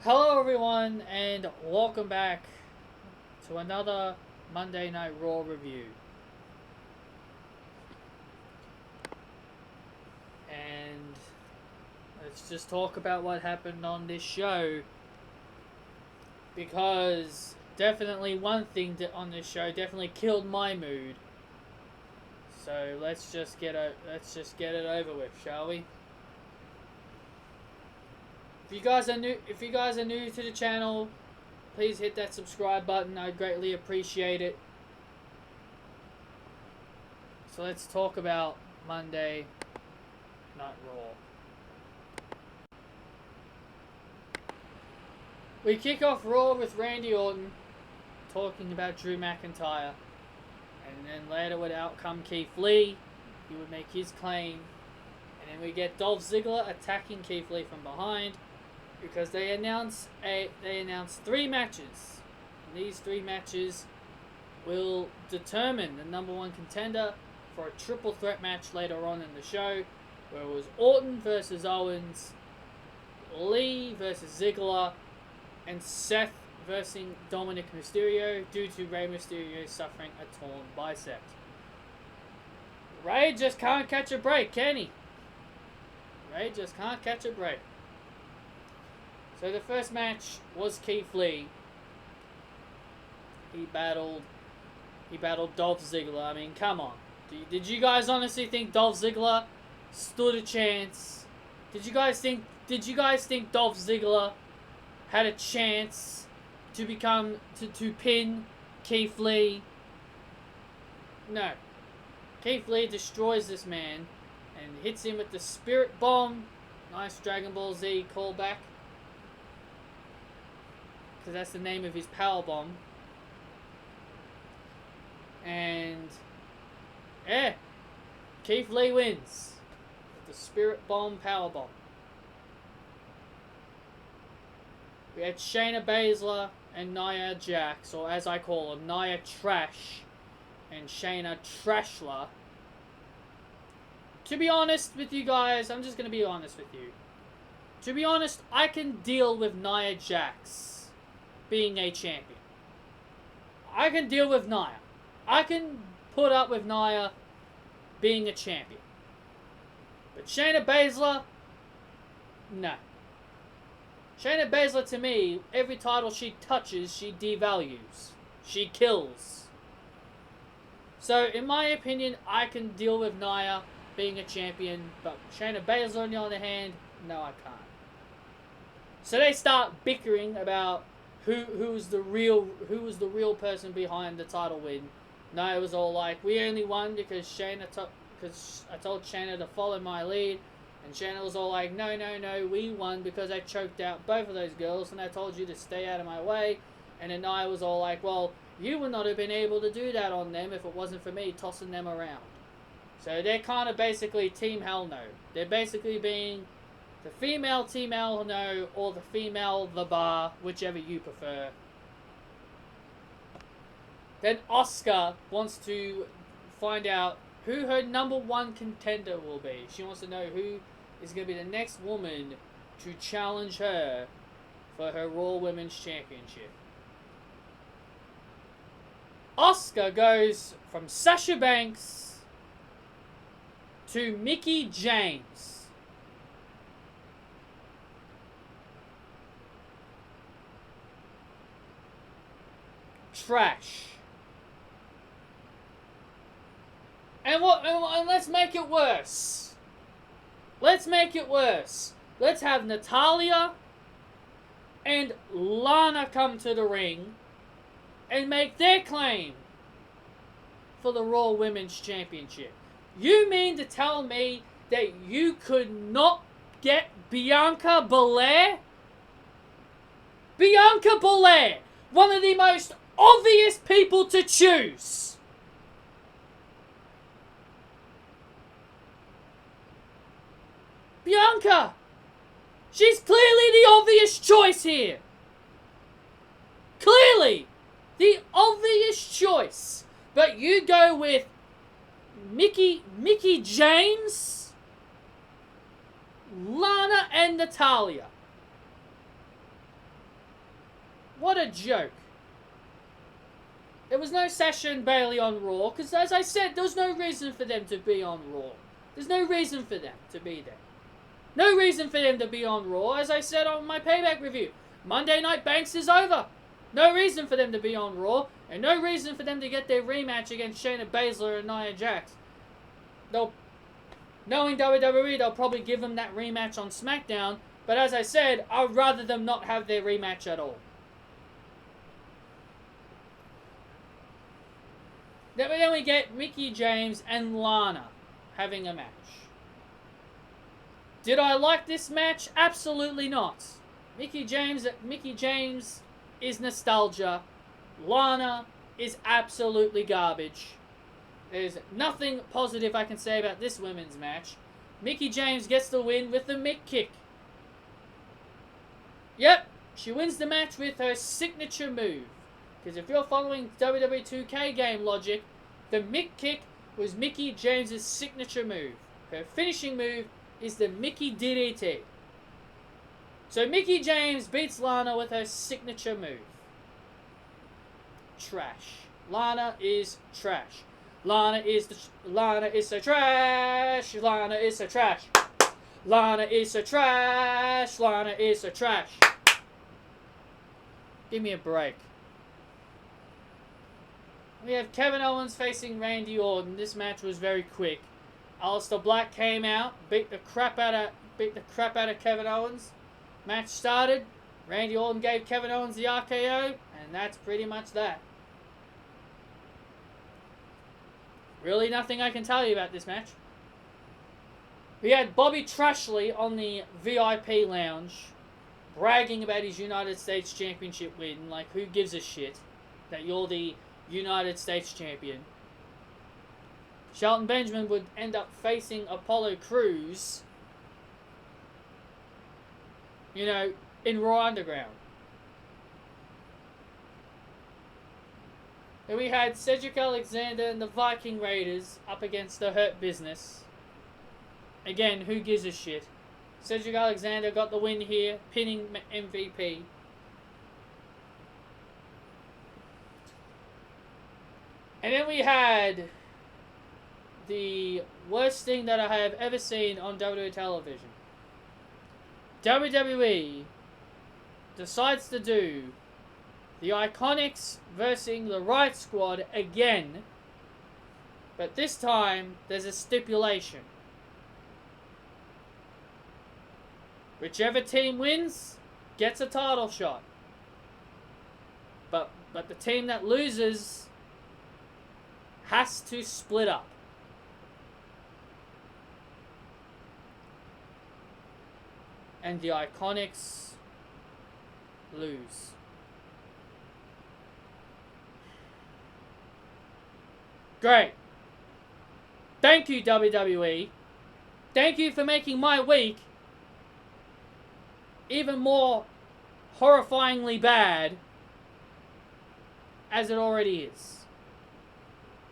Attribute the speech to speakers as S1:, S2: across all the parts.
S1: Hello, everyone, and welcome back to another Monday Night Raw review. And let's just talk about what happened on this show, because definitely one thing on this show definitely killed my mood. So let's just get it over with, shall we? If you guys are new to the channel, please hit that subscribe button. I'd greatly appreciate it. So let's talk about Monday Night Raw. We kick off Raw with Randy Orton talking about Drew McIntyre. And then later would out come Keith Lee. He would make his claim. And then we get Dolph Ziggler attacking Keith Lee from behind, because they announced 3 matches. And these 3 matches will determine the number 1 contender for a triple threat match later on in the show, where it was Orton versus Owens, Lee versus Ziggler, and Seth versus Dominic Mysterio, due to Rey Mysterio suffering a torn bicep. Rey just can't catch a break, can he? Rey just can't catch a break. So the first match was Keith Lee. He battled Dolph Ziggler. I mean, come on. Did you guys honestly think Dolph Ziggler stood a chance? Did you guys think Dolph Ziggler had a chance to pin Keith Lee? No. Keith Lee destroys this man and hits him with the Spirit Bomb. Nice Dragon Ball Z callback, because that's the name of his power bomb. And yeah, Keith Lee wins with the Spirit Bomb power bomb. We had Shayna Baszler and Nia Jax, or as I call them, Nia Trash and Shayna Trashler. To be honest with you guys, I'm just going to be honest with you. To be honest, I can deal with Nia Jax being a champion. I can deal with Nia. I can put up with Nia being a champion. But Shayna Baszler, no. Shayna Baszler, to me, every title she touches, she devalues. She kills. So, in my opinion, I can deal with Nia being a champion, but Shayna Baszler, on the other hand, no, I can't. So they start bickering about who was the real person behind the title win. Nia was all like, "We only won because I told Shayna to follow my lead," and Shayna was all like, "No, we won because I choked out both of those girls and I told you to stay out of my way." And then Nia was all like, "Well, you would not have been able to do that on them if it wasn't for me tossing them around." So they're kind of basically Team Hell No. They're basically being the female Team Hell No or the female The Bar, whichever you prefer. Then Asuka wants to find out who her number 1 contender will be. She wants to know who is going to be the next woman to challenge her for her Raw Women's Championship. Asuka goes from Sasha Banks to Mickie James. Trash. And let's make it worse. Let's have Natalya and Lana come to the ring and make their claim for the Raw Women's Championship. You mean to tell me that you could not get Bianca Belair? Bianca Belair, one of the most obvious people to choose. Bianca! She's clearly the obvious choice here. Clearly the obvious choice. But you go with Mickie James, Lana, and Natalya. What a joke. There was no Sasha and Bayley on Raw, because as I said, there was no reason for them to be on Raw. There's no reason for them to be there. No reason for them to be on Raw, as I said on my Payback review. Monday Night Banks is over. No reason for them to be on Raw, and no reason for them to get their rematch against Shayna Baszler and Nia Jax. Knowing WWE, they'll probably give them that rematch on SmackDown, but as I said, I'd rather them not have their rematch at all. Then we get Mickie James and Lana having a match. Did I like this match? Absolutely not. Mickie James is nostalgia. Lana is absolutely garbage. There's nothing positive I can say about this women's match. Mickie James gets the win with the Mick kick. Yep, she wins the match with her signature move. Because if you're following WWE 2K game logic, the Mick kick was Mickie James' signature move. Her finishing move is the Mickey DDT. So Mickie James beats Lana with her signature move. Trash. Lana is trash. Lana is so trash. Lana is so trash. Lana is so trash. Lana is so trash. Give me a break. We have Kevin Owens facing Randy Orton. This match was very quick. Aleister Black came out, beat the crap out of Kevin Owens. Match started. Randy Orton gave Kevin Owens the RKO, and that's pretty much that. Really nothing I can tell you about this match. We had Bobby Trashley on the VIP lounge bragging about his United States Championship win. Like, who gives a shit that you're the United States Champion? Shelton Benjamin would end up facing Apollo Crews, you know, in Raw Underground. Then we had Cedric Alexander and the Viking Raiders up against the Hurt Business. Again, who gives a shit? Cedric Alexander got the win here, pinning MVP. And then we had the worst thing that I have ever seen on WWE television. WWE decides to do the IIconics versus the Riot Squad again, but this time there's a stipulation. Whichever team wins gets a title shot. But the team that loses has to split up. And the IIconics lose. Great. Thank you, WWE. Thank you for making my week even more horrifyingly bad as it already is.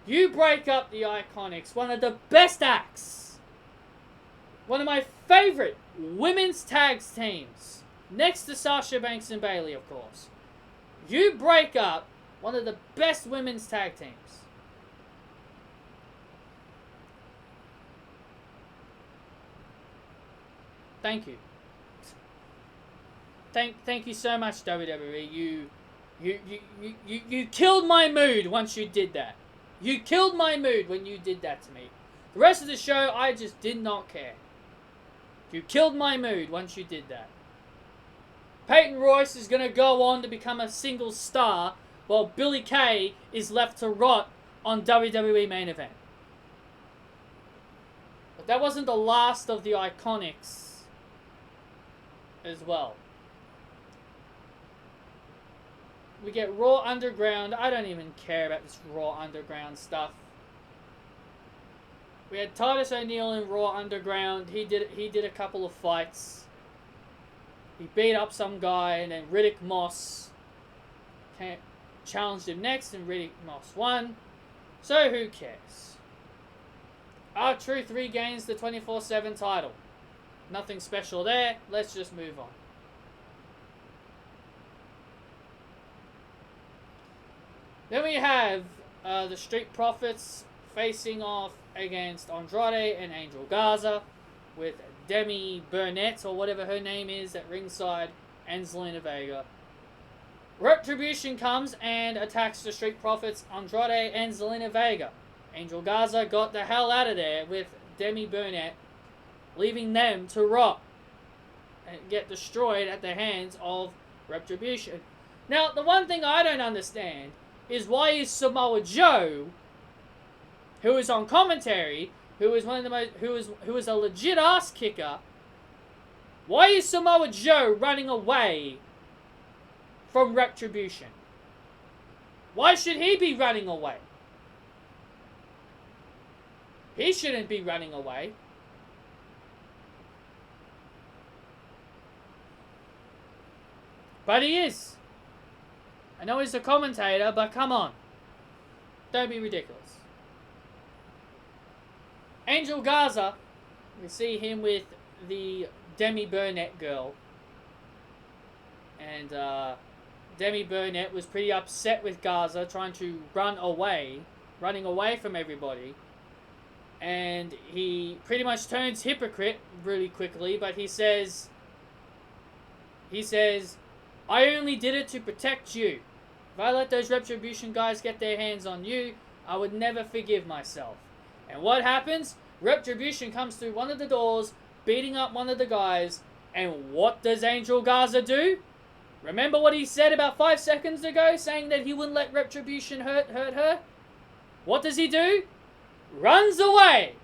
S1: You break up the IIconics, one of the best acts, one of my favorite women's tag teams, next to Sasha Banks and Bayley, of course. You break up one of the best women's tag teams. Thank you. Thank you so much, WWE. You killed my mood once you did that. You killed my mood when you did that to me. The rest of the show, I just did not care. You killed my mood once you did that. Peyton Royce is going to go on to become a single star, while Billie Kay is left to rot on WWE Main Event. But that wasn't the last of the IIconics as well. We get Raw Underground. I don't even care about this Raw Underground stuff. We had Titus O'Neil in Raw Underground. He did a couple of fights. He beat up some guy, and then Riddick Moss challenged him next, and Riddick Moss won. So who cares? R-Truth regains the 24/7 title. Nothing special there. Let's just move on. Then we have the Street Profits facing off against Andrade and Angel Garza with Demi Burnett, or whatever her name is, at ringside, and Zelina Vega. Retribution comes and attacks the Street Profits, Andrade and Zelina Vega. Angel Garza got the hell out of there with Demi Burnett, leaving them to rot and get destroyed at the hands of Retribution. Now, the one thing I don't understand is why is Samoa Joe, who is on commentary, who is one of the most, who is a legit ass kicker, why is Samoa Joe running away from Retribution? Why should he be running away? He shouldn't be running away. But he is. I know he's a commentator, but come on. Don't be ridiculous. Angel Garza, we see him with the Demi Burnett girl. And Demi Burnett was pretty upset with Garza trying to running away from everybody. And he pretty much turns hypocrite really quickly, but he says, I only did it to protect you. If I let those Retribution guys get their hands on you, I would never forgive myself. And what happens? Retribution comes through one of the doors, beating up one of the guys, and what does Angel Garza do? Remember what he said about 5 seconds ago, saying that he wouldn't let Retribution hurt her? What does he do? Runs away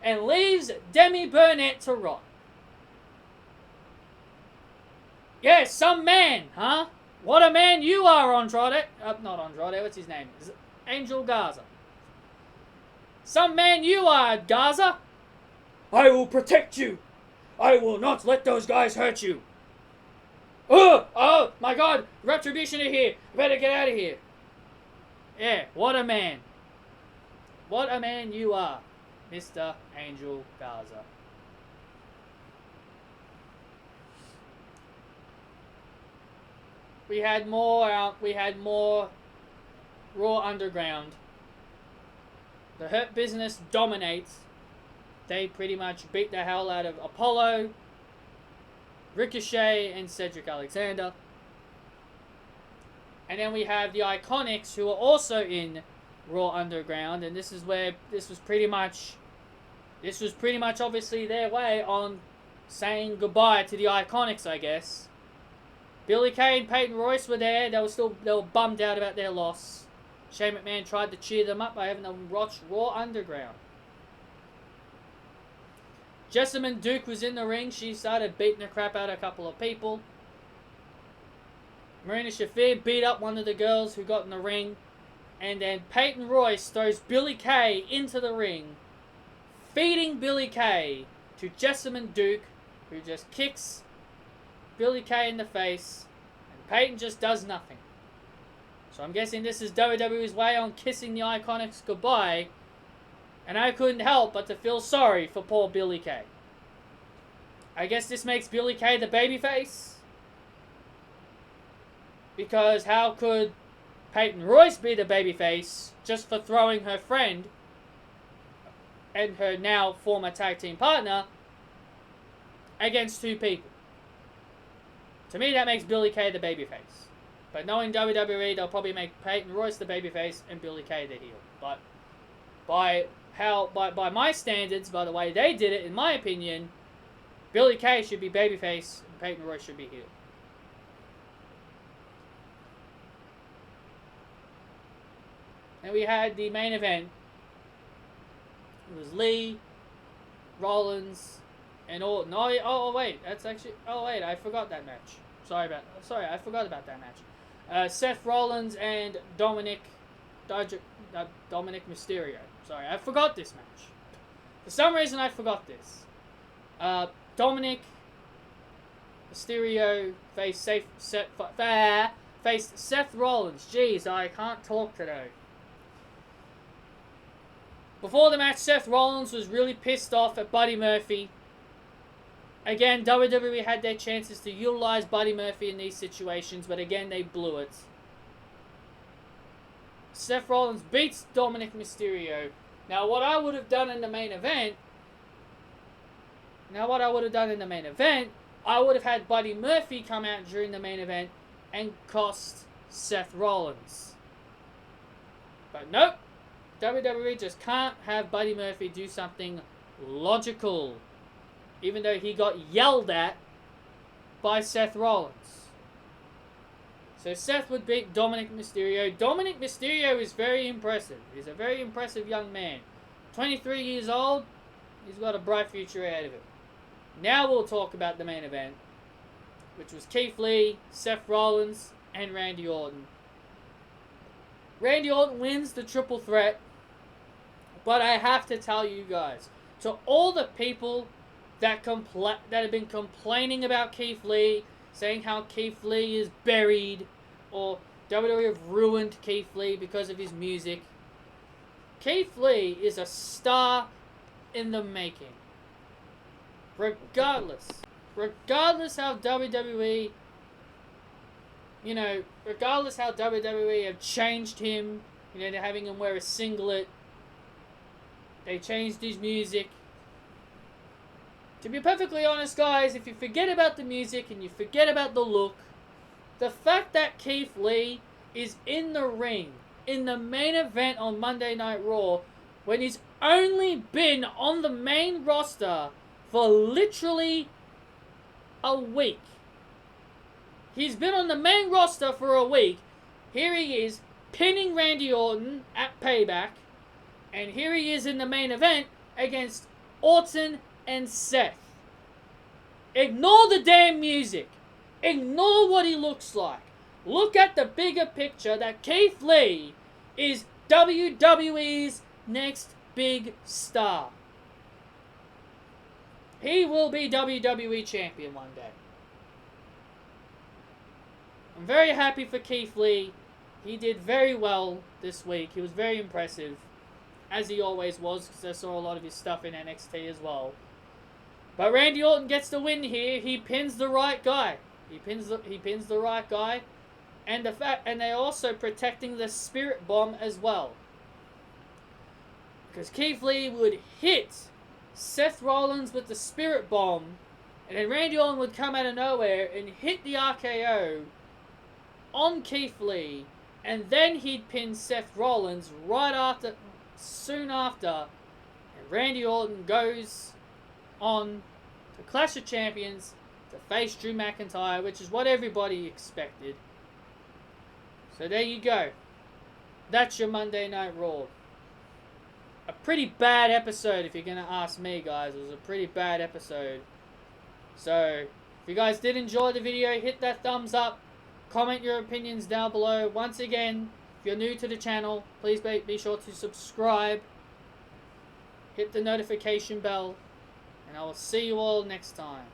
S1: and leaves Demi Burnett to rot. Yeah, some man, huh? What a man you are, Andrade. Not Andrade, what's his name? Angel Garza. Some man you are, Garza. I will protect you. I will not let those guys hurt you. Oh my God, Retribution are here. Better get out of here. Yeah, what a man. What a man you are, Mr. Angel Garza. We had more Raw Underground. The Hurt Business dominates. They pretty much beat the hell out of Apollo, Ricochet, and Cedric Alexander. And then we have the IIconics, who are also in Raw Underground, and this was pretty much obviously their way on saying goodbye to the IIconics, I guess. Billy Kay and Peyton Royce were there. They were bummed out about their loss. Shane McMahon tried to cheer them up by having them watch Raw Underground. Jessamine Duke was in the ring. She started beating the crap out of a couple of people. Marina Shafir beat up one of the girls who got in the ring. And then Peyton Royce throws Billy Kay into the ring, feeding Billy Kay to Jessamine Duke, who just kicks Billy Kay in the face, and Peyton just does nothing. So I'm guessing this is WWE's way on kissing the IIconics goodbye, and I couldn't help but to feel sorry for poor Billy Kay. I guess this makes Billy Kay the babyface, because how could Peyton Royce be the babyface just for throwing her friend and her now former tag team partner against two people? To me, that makes Billy Kay the babyface. But knowing WWE, they'll probably make Peyton Royce the babyface and Billy Kay the heel. But by my standards, by the way they did it, in my opinion, Billy Kay should be babyface and Peyton Royce should be heel. And we had the main event. It was Lee, Rollins, and Orton. Oh wait, that's actually. Oh wait, I forgot that match. Sorry, I forgot about that match. Seth Rollins and Dominic Mysterio. Sorry, I forgot this match. For some reason, I forgot this. Dominic Mysterio faced Seth Rollins. Jeez, I can't talk today. Before the match, Seth Rollins was really pissed off at Buddy Murphy. Again, WWE had their chances to utilize Buddy Murphy in these situations, but again, they blew it. Seth Rollins beats Dominic Mysterio. Now, what I would have done in the main event... I would have had Buddy Murphy come out during the main event and cost Seth Rollins. But nope. WWE just can't have Buddy Murphy do something logical. Even though he got yelled at by Seth Rollins. So Seth would beat Dominic Mysterio. Dominic Mysterio is very impressive. He's a very impressive young man. 23 years old. He's got a bright future ahead of him. Now we'll talk about the main event, which was Keith Lee, Seth Rollins, and Randy Orton. Randy Orton wins the triple threat. But I have to tell you guys, to all the people that have been complaining about Keith Lee, saying how Keith Lee is buried, or WWE have ruined Keith Lee because of his music. Keith Lee is a star in the making. Regardless how WWE, regardless how WWE have changed him, they're having him wear a singlet. They changed his music. To be perfectly honest, guys, if you forget about the music and you forget about the look, the fact that Keith Lee is in the ring, in the main event on Monday Night Raw, when he's only been on the main roster for literally a week. He's been on the main roster for a week. Here he is, pinning Randy Orton at Payback. And here he is in the main event against Orton and Seth. Ignore the damn music. Ignore what he looks like. Look at the bigger picture that Keith Lee is WWE's next big star. He will be WWE champion one day. I'm very happy for Keith Lee. He did very well this week. He was very impressive. As he always was, because I saw a lot of his stuff in NXT as well. But Randy Orton gets the win here. He pins the right guy. He pins the right guy. And they're also protecting the Spirit Bomb as well. Because Keith Lee would hit Seth Rollins with the Spirit Bomb, and then Randy Orton would come out of nowhere and hit the RKO on Keith Lee, and then he'd pin Seth Rollins soon after, and Randy Orton goes on to Clash of Champions to face Drew McIntyre, which is what everybody expected. So there you go. That's your Monday Night Raw. A pretty bad episode, if you're going to ask me, guys. It was a pretty bad episode. So, if you guys did enjoy the video, hit that thumbs up. Comment your opinions down below. Once again, if you're new to the channel, please be sure to subscribe. Hit the notification bell. And I will see you all next time.